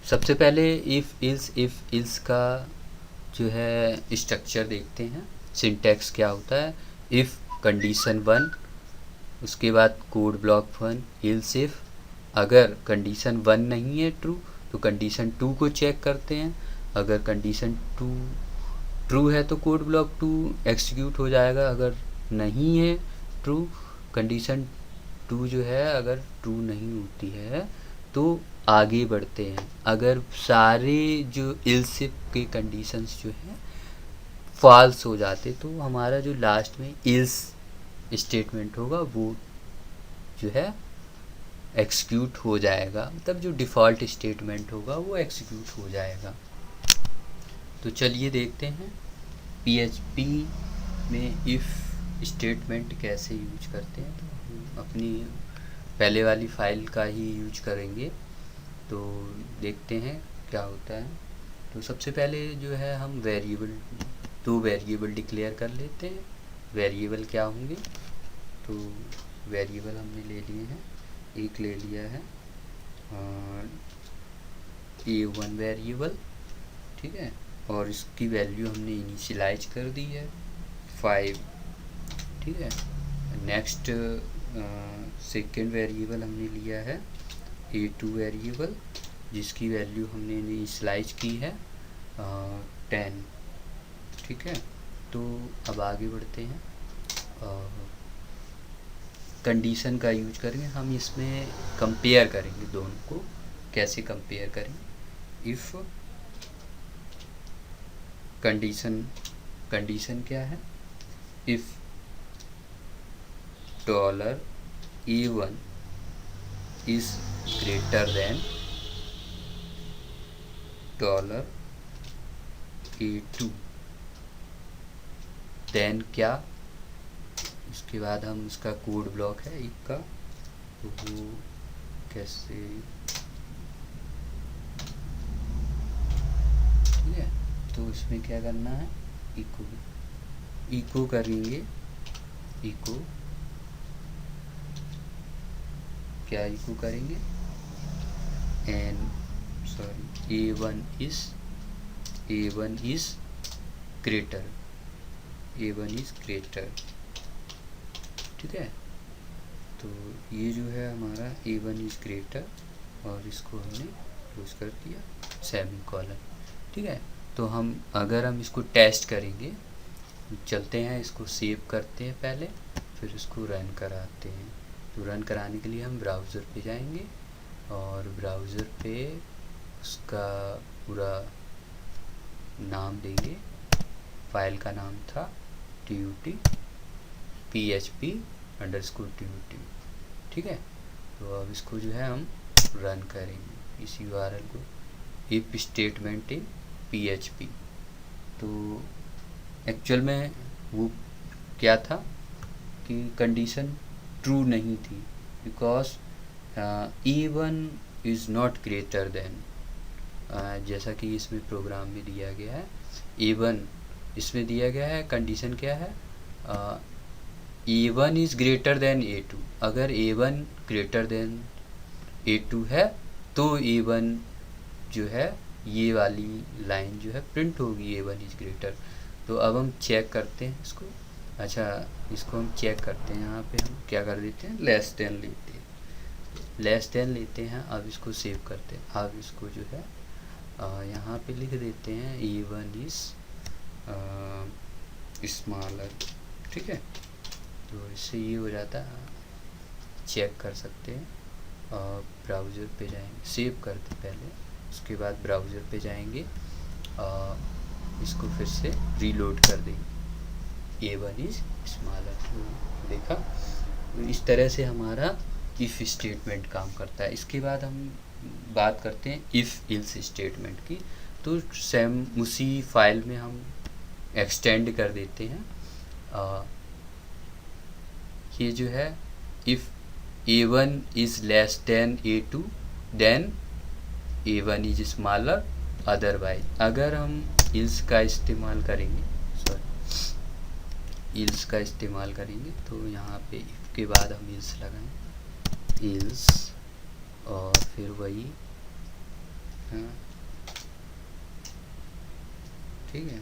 सबसे पहले if ills का जो है स्ट्रक्चर देखते हैं, सिंटैक्स क्या होता है। इफ़ कंडीशन 1, उसके बाद कोड ब्लॉक 1 इल्स इफ़। अगर कंडीशन 1 नहीं है ट्रू तो कंडीशन 2 को चेक करते हैं। अगर कंडीशन 2 ट्रू है तो कोड ब्लॉक 2 एग्जीक्यूट हो जाएगा। अगर नहीं है ट्रू, कंडीशन 2 जो है अगर ट्रू नहीं होती है तो आगे बढ़ते हैं। अगर सारे जो इल्स इफ के कंडीशंस जो हैं फॉल्स हो जाते तो हमारा जो लास्ट में इल्स स्टेटमेंट होगा वो जो है एक्सिक्यूट हो जाएगा, मतलब जो डिफ़ॉल्ट स्टेटमेंट होगा वो एक्सिक्यूट हो जाएगा। तो चलिए देखते हैं PHP में इफ़ स्टेटमेंट कैसे यूज करते हैं। तो हम अपनी पहले वाली फाइल का ही यूज करेंगे, तो देखते हैं क्या होता है। तो सबसे पहले जो है हम दो वेरिएबल डिक्लेयर कर लेते हैं। वेरिएबल क्या होंगे, तो वेरिएबल हमने ले लिए हैं, एक ले लिया है A1 वेरिएबल, ठीक है, और इसकी वैल्यू हमने इनिशियलाइज कर दी है 5, ठीक है। नेक्स्ट सेकेंड वेरिएबल हमने लिया है A2 वेरिएबल, जिसकी वैल्यू हमने इनिशियलाइज की है 10, ठीक है। तो अब आगे बढ़ते हैं, कंडीशन का यूज करेंगे हम, इसमें कंपेयर करेंगे दोनों को। कैसे कंपेयर करेंगे, इफ़ कंडीशन क्या है, if $A1 is greater than $A2, then क्या, उसके बाद हम उसका कोड ब्लॉक है एक का, तो वो कैसे, ठीक है। तो इसमें क्या करना है, इको करेंगे, इको क्या इको करेंगे, A1 is greater, ठीक है। तो ये जो है हमारा A1 is greater, और इसको हमने क्लोज कर दिया सेमीकोलन, ठीक है। तो अगर हम इसको टेस्ट करेंगे, चलते हैं इसको सेव करते हैं पहले, फिर इसको रन कराते हैं। तो रन कराने के लिए हम ब्राउज़र पे जाएंगे, और ब्राउज़र पे उसका पूरा नाम देंगे, फाइल का नाम था php_tut, ठीक है। तो अब इसको जो है हम रन करेंगे, इस URL को, इफ स्टेटमेंट इन PHP। तो एक्चुअल में वो क्या था कि कंडीशन ट्रू नहीं थी, because A1 is not greater than, जैसा कि इसमें प्रोग्राम में दिया गया है A1 इसमें दिया गया है। कंडीशन क्या है, A1 is greater than A2। अगर A1 ग्रेटर देन A2 है तो A1 जो है ये वाली लाइन जो है प्रिंट होगी, A1 इज़ ग्रेटर। तो अब हम चेक करते हैं इसको, अच्छा इसको हम चेक करते हैं, यहाँ पे हम क्या कर देते हैं, लेस देन लेते हैं। अब इसको सेव करते हैं। अब इसको जो है यहाँ पे लिख देते हैं A1 इज़ स्मॉलर, ठीक है। तो इससे ये हो जाता है, चेक कर सकते हैं। ब्राउज़र पे जाएंगे, सेव करते पहले, उसके बाद ब्राउज़र पे जाएंगे, इसको फिर से रीलोड कर देंगे, A1 इज़ स्मॉलर। तो देखा, तो इस तरह से हमारा इफ़ स्टेटमेंट काम करता है। इसके बाद हम बात करते हैं इफ़ इल्स स्टेटमेंट की। तो सेम उसी फाइल में हम एक्सटेंड कर देते हैं, ये जो है if A1 is less than A2 then A1 is smaller otherwise. अगर हम इल्स का इस्तेमाल करेंगे, इल्स का इस्तेमाल करेंगे, तो यहाँ पे इफ के बाद हम इल्स लगाएं, इल्स, और फिर वही हाँ, ठीक है।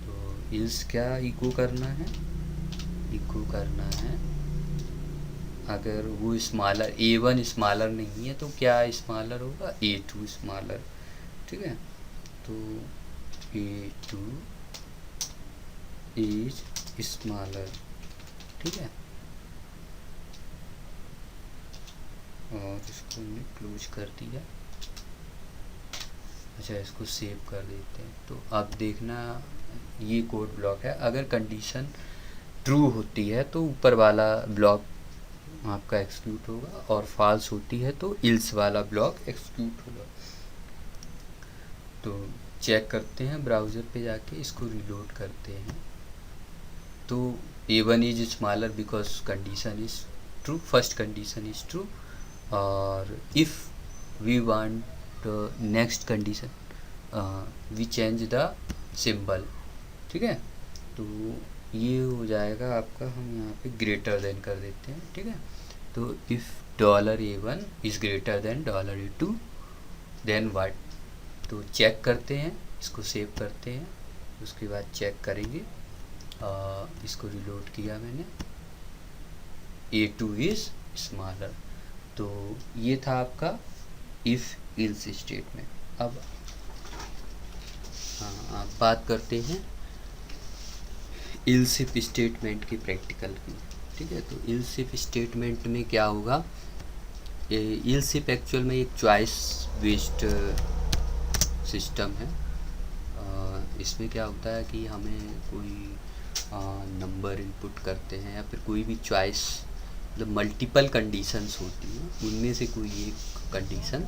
तो इल्स क्या इको करना है, इको करना है अगर वो स्मॉलर A1 स्मॉलर नहीं है तो क्या स्मॉलर होगा, A2 स्मॉलर, ठीक है। तो A2 इज स्मॉलर, ठीक है। और इसको हमने क्लोज कर दिया। अच्छा, इसको सेव कर देते हैं। तो अब देखना, ये कोड ब्लॉक है। अगर कंडीशन ट्रू होती है तो ऊपर वाला ब्लॉक आपका एक्सिक्यूट होगा, और फॉल्स होती है तो इल्स वाला ब्लॉक एक्सिक्यूट होगा। तो चेक करते हैं ब्राउज़र पे जाके, इसको रीलोड करते हैं। तो A1 is smaller because condition is true, first condition is true. और if we want next condition we change the symbol, ठीक है। तो ये हो जाएगा आपका, हम यहाँ पे ग्रेटर देन कर देते हैं, ठीक है। तो if $A1 is greater than $A2 then what. तो चेक करते हैं, इसको सेव करते हैं, उसके बाद चेक करेंगे। इसको रिलोड किया मैंने, A2 इज़ स्मॉलर। तो ये था आपका इफ़ इल्स स्टेटमेंट। अब हाँ, आप बात करते हैं इल्स इफ स्टेटमेंट की प्रैक्टिकल की, ठीक है। तो इल्स इफ स्टेटमेंट में क्या होगा, इल्स इफ एक्चुअल में एक चॉइस बेस्ड सिस्टम है। इसमें क्या होता है कि हमें कोई नंबर इनपुट करते हैं या फिर कोई भी चॉइस, मतलब मल्टीपल कंडीशंस होती हैं, उनमें से कोई एक कंडीशन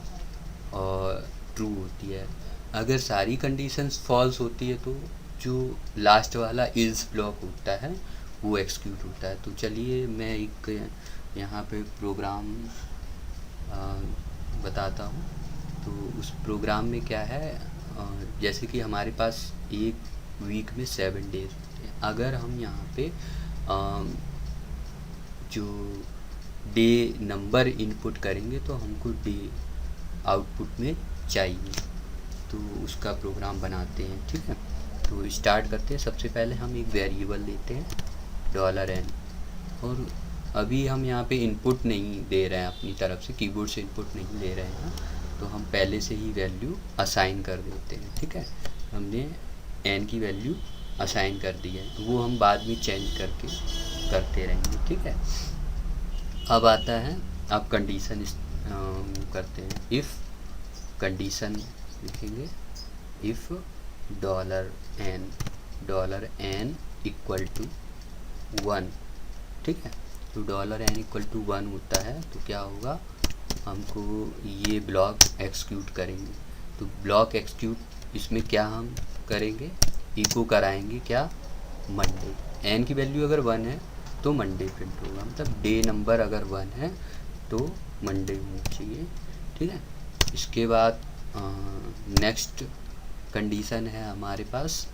ट्रू होती है। अगर सारी कंडीशंस फॉल्स होती है तो जो लास्ट वाला इल्स ब्लॉक होता है वो एक्सिक्यूट होता है। तो चलिए मैं एक यहाँ पे प्रोग्राम बताता हूँ। तो उस प्रोग्राम में क्या है, जैसे कि हमारे पास एक वीक में 7 डेज होते हैं। अगर हम यहाँ पे जो डे नंबर इनपुट करेंगे तो हमको डे आउटपुट में चाहिए, तो उसका प्रोग्राम बनाते हैं, ठीक है। तो स्टार्ट करते हैं। सबसे पहले हम एक वेरिएबल लेते हैं $n, और अभी हम यहाँ पे इनपुट नहीं दे रहे हैं अपनी तरफ से, कीबोर्ड से इनपुट नहीं ले रहे हैं, तो हम पहले से ही वैल्यू असाइन कर देते हैं, ठीक है। हमने n की वैल्यू असाइन कर दी है, वो हम बाद में चेंज करते रहेंगे, ठीक है। अब आता है, अब कंडीशन करते हैं। इफ़ कंडीशन लिखेंगे, इफ़ $n इक्वल टू 1, ठीक है। तो $n इक्वल टू 1 होता है तो क्या होगा, हमको ये ब्लॉक एक्सिक्यूट करेंगे। तो ब्लॉक एक्सिक्यूट, इसमें क्या हम करेंगे, इको कराएंगे क्या, मंडे। n की वैल्यू अगर 1 है तो मंडे प्रिंट होगा, मतलब डे नंबर अगर 1 है तो मंडे होना चाहिए, ठीक है। इसके बाद नेक्स्ट कंडीशन है हमारे पास,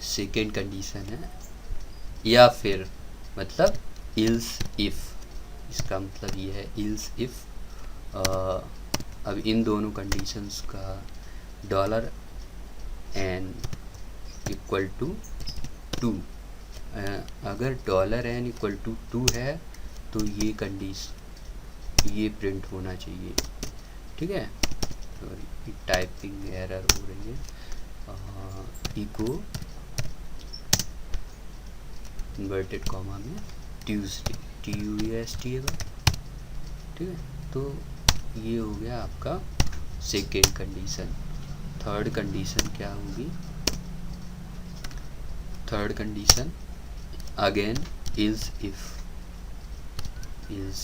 सेकेंड कंडीशन है, या फिर मतलब इल्स इफ़, इसका मतलब ये है इल्स इफ़। अब इन दोनों कंडीशंस का $n इक्वल टू 2, अगर $n इक्वल टू 2 है तो ये कंडीशन, ये प्रिंट होना चाहिए, ठीक है। सॉरी, टाइपिंग एरर हो रही है। इको इन्वर्टेड कॉमा में ट्यूसडे, TUSDA, ठीक है। तो ये हो गया आपका सेकेंड कंडीशन। थर्ड कंडीशन क्या होगी, third condition again else if $n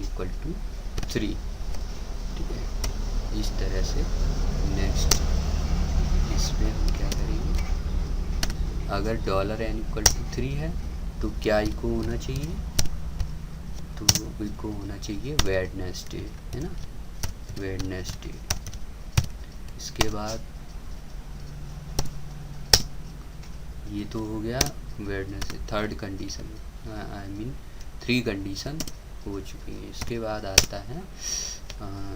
equal to 3, ठीक है। इस तरह से नेक्स्ट इसमें हम क्या करेंगे, अगर $n इक्वल टू 3 है तो क्या इको होना चाहिए, तो इको होना चाहिए वेडनेसडे, है ना, वेडनेसडे। इसके बाद ये तो हो गया Wednesday, third condition, I mean 3 condition हो चुकी है। इसके बाद आता है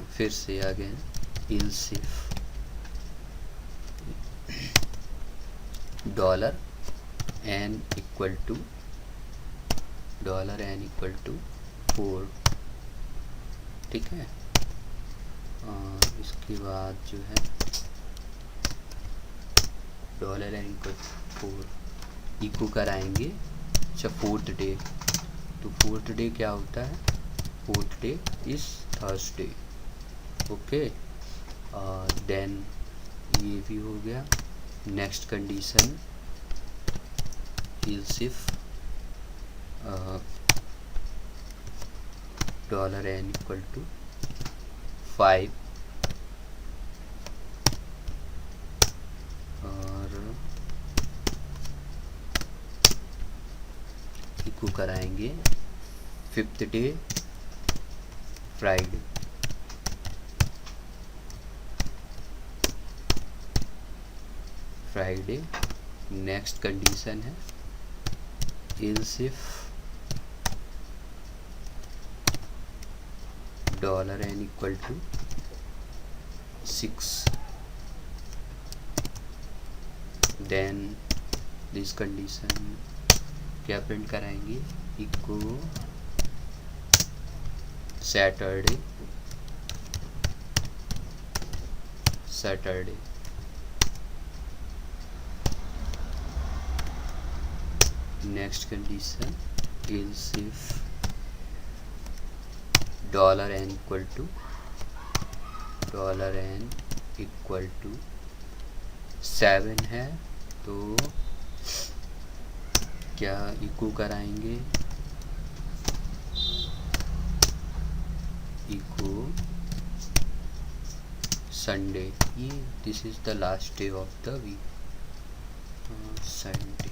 फिर से again else if $n equal to $4, ठीक है। इसके बाद जो है $n इक्वल 4 इको कराएंगे। अच्छा, 4th डे, तो 4th डे क्या होता है, 4th day is Thursday, okay. और देन ये भी हो गया। Next condition else if $n equal to 5 और इको कराएंगे 5th day Friday, next condition है else if $n equal to 6, then this condition क्या प्रिंट कराएंगे, echo Saturday, next condition else if $n equal to 7 है, तो क्या echo कराएंगे, echo Sunday, ये this is the last day of the week, Sunday.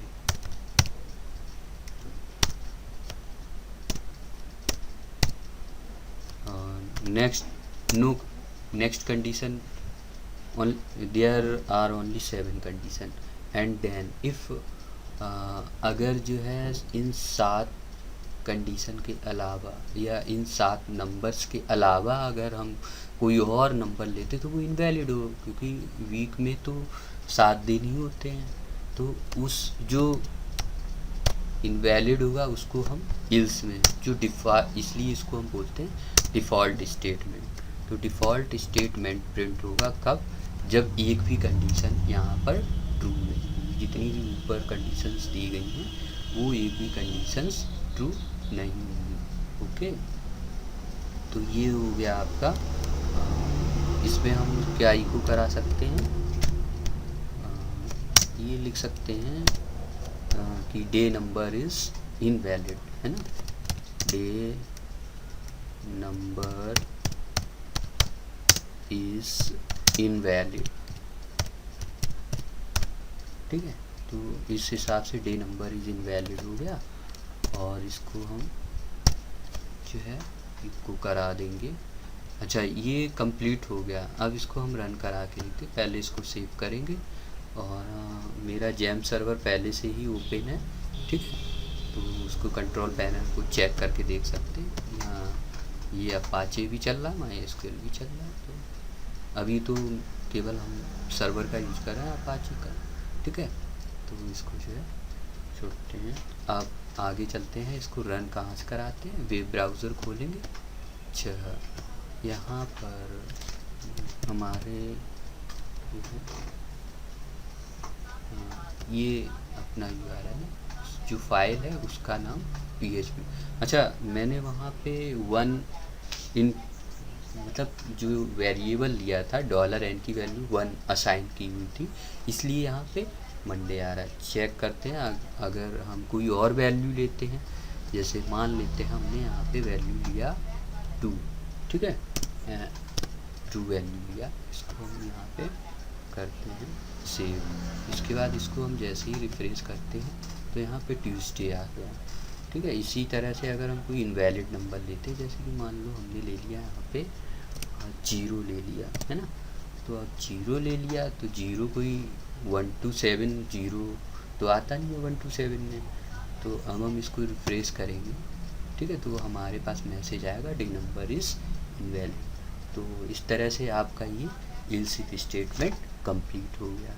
next condition, there are only 7 condition, and then if अगर जो है इन 7 condition के अलावा या इन 7 नंबर्स के अलावा अगर हम कोई और नंबर लेते तो वो इनवैलिड हो, क्योंकि वीक में तो 7 दिन ही होते हैं, तो उस जो इनवैलिड होगा उसको हम इल्स में जो इसलिए इसको हम बोलते हैं डिफ़ॉल्ट स्टेटमेंट। तो डिफ़ॉल्ट स्टेटमेंट प्रिंट होगा कब, जब एक भी कंडीशन यहाँ पर ट्रू नहीं होगी, जितनी भी ऊपर कंडीशंस दी गई हैं वो एक भी कंडीशंस ट्रू नहीं होंगी, ओके। तो ये हो गया आपका, इसमें हम क्या इको करा सकते हैं, ये लिख सकते हैं कि डे नंबर इज़ इनवैलिड, है ना, डे नंबर इज़ इनवैलिड, ठीक है। तो इस हिसाब से डे नंबर इज़ इनवैलिड हो गया, और इसको हम जो है इको करा देंगे। अच्छा, ये कंप्लीट हो गया। अब इसको हम रन करा के देखते, पहले इसको सेव करेंगे, और मेरा जेम सर्वर पहले से ही ओपन है, ठीक है। तो उसको कंट्रोल पैनल को चेक करके देख सकते हैं, यहाँ ये अपाचे भी चल रहा है, MySQL भी चल रहा है। तो अभी तो केवल हम सर्वर का यूज़ कर रहे हैं अपाचे का, ठीक है। तो इसको जो है छोड़ते हैं। अब आगे चलते हैं, इसको रन कहाँ से कराते हैं, वेब ब्राउज़र खोलेंगे। अच्छा, यहाँ पर हमारे ये अपना URL है, जो फाइल है उसका नाम PHP। अच्छा, मैंने वहाँ पे 1 इन मतलब जो वेरिएबल लिया था $n की वैल्यू 1 असाइन की हुई थी, इसलिए यहाँ पे मंडे आ रहा है। चेक करते हैं, अगर हम कोई और वैल्यू लेते हैं, जैसे मान लेते हैं हमने यहाँ पे वैल्यू लिया 2, ठीक है, 2 वैल्यू लिया, इसको हम यहाँ पे करते हैं सेव। इसके बाद इसको हम जैसे ही रिफ्रेश करते हैं तो यहाँ पे ट्यूसडे आ गया, ठीक है। इसी तरह से अगर हम कोई इनवैलिड नंबर लेते हैं, जैसे कि मान लो हमने ले लिया यहाँ पे 0 ले लिया, है ना, तो अब 0 ले लिया, तो 0 कोई 1 to 7 0 तो आता नहीं है 1 to 7 में। तो अब हम इसको रिफ्रेश करेंगे, ठीक है, तो हमारे पास मैसेज आएगा डी नंबर इज़ इनवैलिड। तो इस तरह से आपका ये एल्स इफ स्टेटमेंट कंप्लीट हो गया।